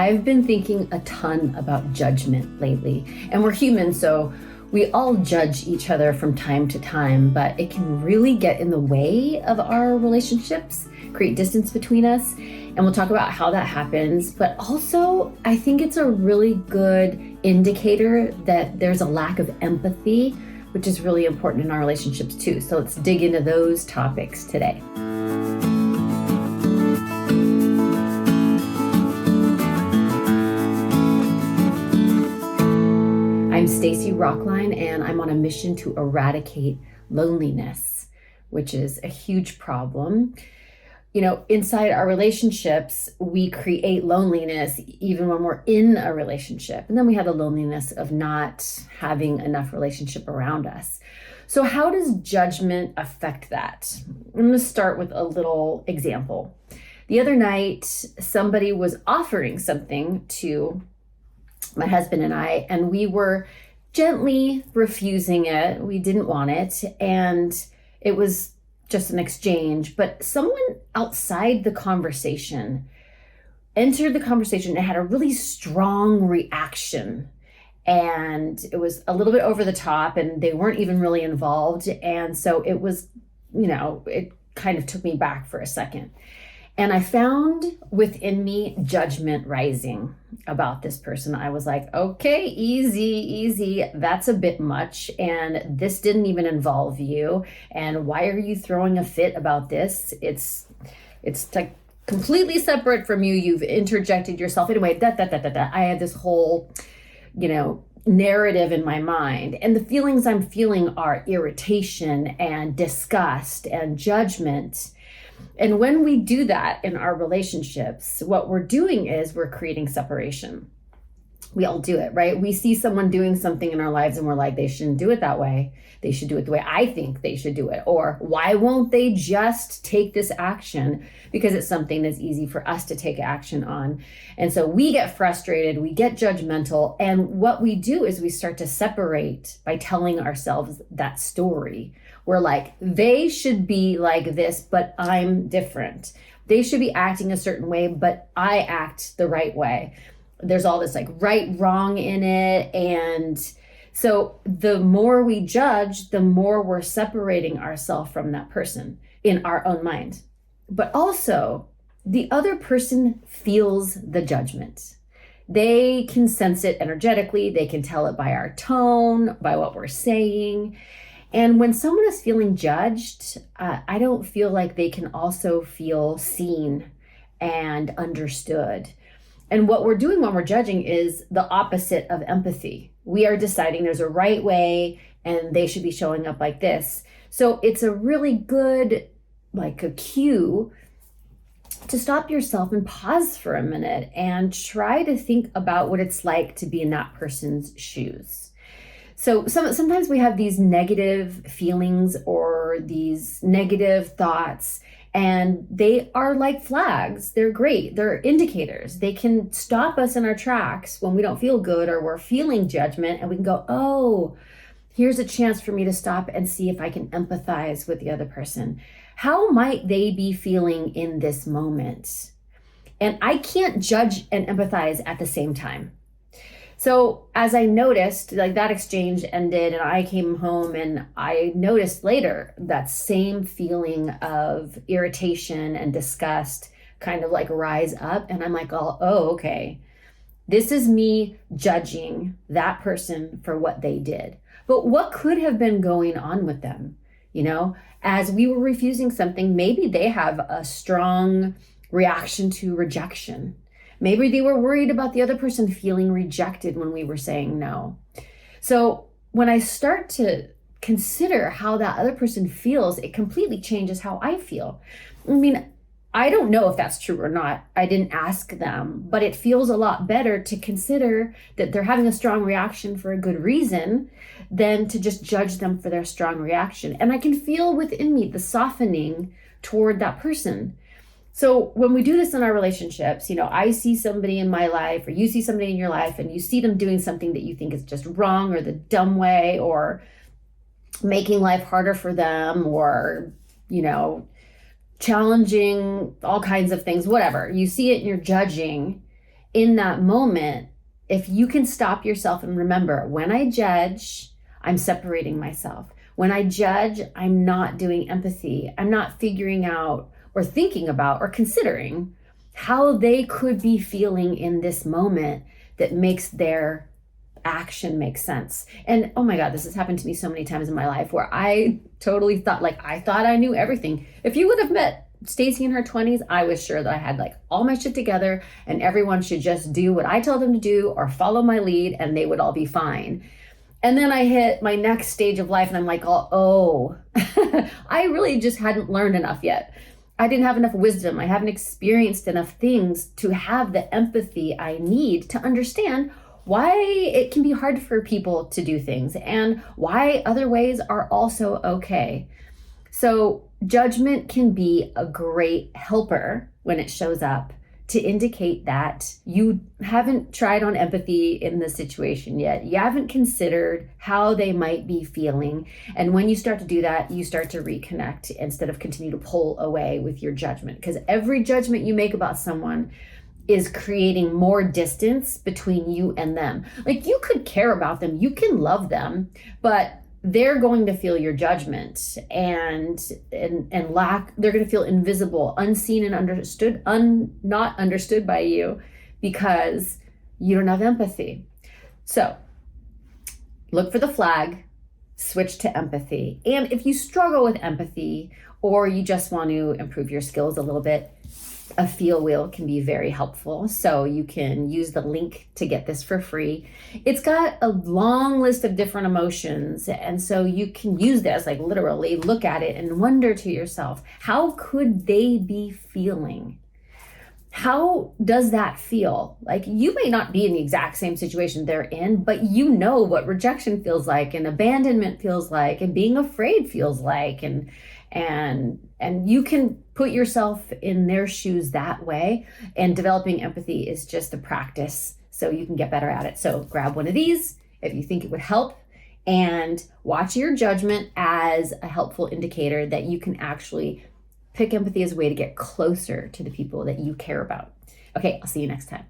I've been thinking a ton about judgment lately, and we're human, so we all judge each other from time to time, but it can really get in the way of our relationships, create distance between us, and we'll talk about how that happens. But also, I think it's a really good indicator that there's a lack of empathy, which is really important in our relationships too. So let's dig into those topics today. I'm Stacy Rocklein, and I'm on a mission to eradicate loneliness, which is a huge problem. Inside our relationships, we create loneliness even when we're in a relationship. And then we have the loneliness of not having enough relationship around us. So how does judgment affect that? I'm going to start with a little example. The other night, somebody was offering something to my husband and I, and we were gently refusing it. We didn't want it, and it was just an exchange, but someone outside the conversation entered the conversation and had a really strong reaction, and it was a little bit over the top, and they weren't even really involved, and so it was, it kind of took me back for a second. And I found within me judgment rising about this person. I was like, okay, easy. That's a bit much. And this didn't even involve you. And why are you throwing a fit about this? It's like completely separate from you. You've interjected yourself. Anyway, I had this whole, narrative in my mind. And the feelings I'm feeling are irritation and disgust and judgment. And when we do that in our relationships, what we're doing is we're creating separation. We all do it, right? We see someone doing something in our lives and we're like, they shouldn't do it that way. They should do it the way I think they should do it. Or why won't they just take this action? Because it's something that's easy for us to take action on. And so we get frustrated, we get judgmental. And what we do is we start to separate by telling ourselves that story. We're like, they should be like this, but I'm different. They should be acting a certain way, but I act the right way. There's all this like right, wrong in it. And so the more we judge, the more we're separating ourselves from that person in our own mind. But also the other person feels the judgment. They can sense it energetically. They can tell it by our tone, by what we're saying. And when someone is feeling judged, I don't feel like they can also feel seen and understood. And what we're doing when we're judging is the opposite of empathy. We are deciding there's a right way and they should be showing up like this. So it's a really good, like a cue to stop yourself and pause for a minute and try to think about what it's like to be in that person's shoes. So sometimes we have these negative feelings or these negative thoughts, and they are like flags. They're great. They're indicators. They can stop us in our tracks when we don't feel good or we're feeling judgment, and we can go, oh, here's a chance for me to stop and see if I can empathize with the other person. How might they be feeling in this moment? And I can't judge and empathize at the same time. So as I noticed, like that exchange ended and I came home and I noticed later that same feeling of irritation and disgust kind of like rise up. And I'm like, oh, okay, this is me judging that person for what they did. But what could have been going on with them? As we were refusing something, maybe they have a strong reaction to rejection. Maybe they were worried about the other person feeling rejected when we were saying no. So when I start to consider how that other person feels, it completely changes how I feel. I mean, I don't know if that's true or not. I didn't ask them, but it feels a lot better to consider that they're having a strong reaction for a good reason than to just judge them for their strong reaction. And I can feel within me the softening toward that person. So when we do this in our relationships, I see somebody in my life or you see somebody in your life and you see them doing something that you think is just wrong or the dumb way or making life harder for them or, challenging all kinds of things, whatever. You see it and you're judging. in that moment, if you can stop yourself and remember, when I judge, I'm separating myself. When I judge, I'm not doing empathy. I'm not figuring out or thinking about or considering how they could be feeling in this moment that makes their action make sense. And oh my God, this has happened to me so many times in my life where I totally thought, like, I thought I knew everything. If you would have met Stacy in her 20s, I was sure that I had like all my shit together and everyone should just do what I tell them to do or follow my lead and they would all be fine. And then I hit my next stage of life and I'm like, oh, I really just hadn't learned enough yet. I didn't have enough wisdom. I haven't experienced enough things to have the empathy I need to understand why it can be hard for people to do things and why other ways are also okay. So judgment can be a great helper when it shows up to indicate that you haven't tried on empathy in the situation yet. You haven't considered how they might be feeling. And when you start to do that, you start to reconnect instead of continue to pull away with your judgment. Because every judgment you make about someone is creating more distance between you and them. Like, you could care about them, you can love them, but they're going to feel your judgment and lack, they're going to feel invisible, unseen and understood, not understood by you because you don't have empathy. So look for the flag, switch to empathy. And if you struggle with empathy or you just want to improve your skills a little bit, a feel wheel can be very helpful. So you can use the link to get this for free. It's got a long list of different emotions. And so you can use this, like literally look at it and wonder to yourself, how could they be feeling? How does that feel? Like, you may not be in the exact same situation they're in, but you know what rejection feels like and abandonment feels like and being afraid feels like, and you can put yourself in their shoes that way. And developing empathy is just a practice, so you can get better at it. So grab one of these if you think it would help, and watch your judgment as a helpful indicator that you can actually pick empathy as a way to get closer to the people that you care about. Okay, I'll see you next time.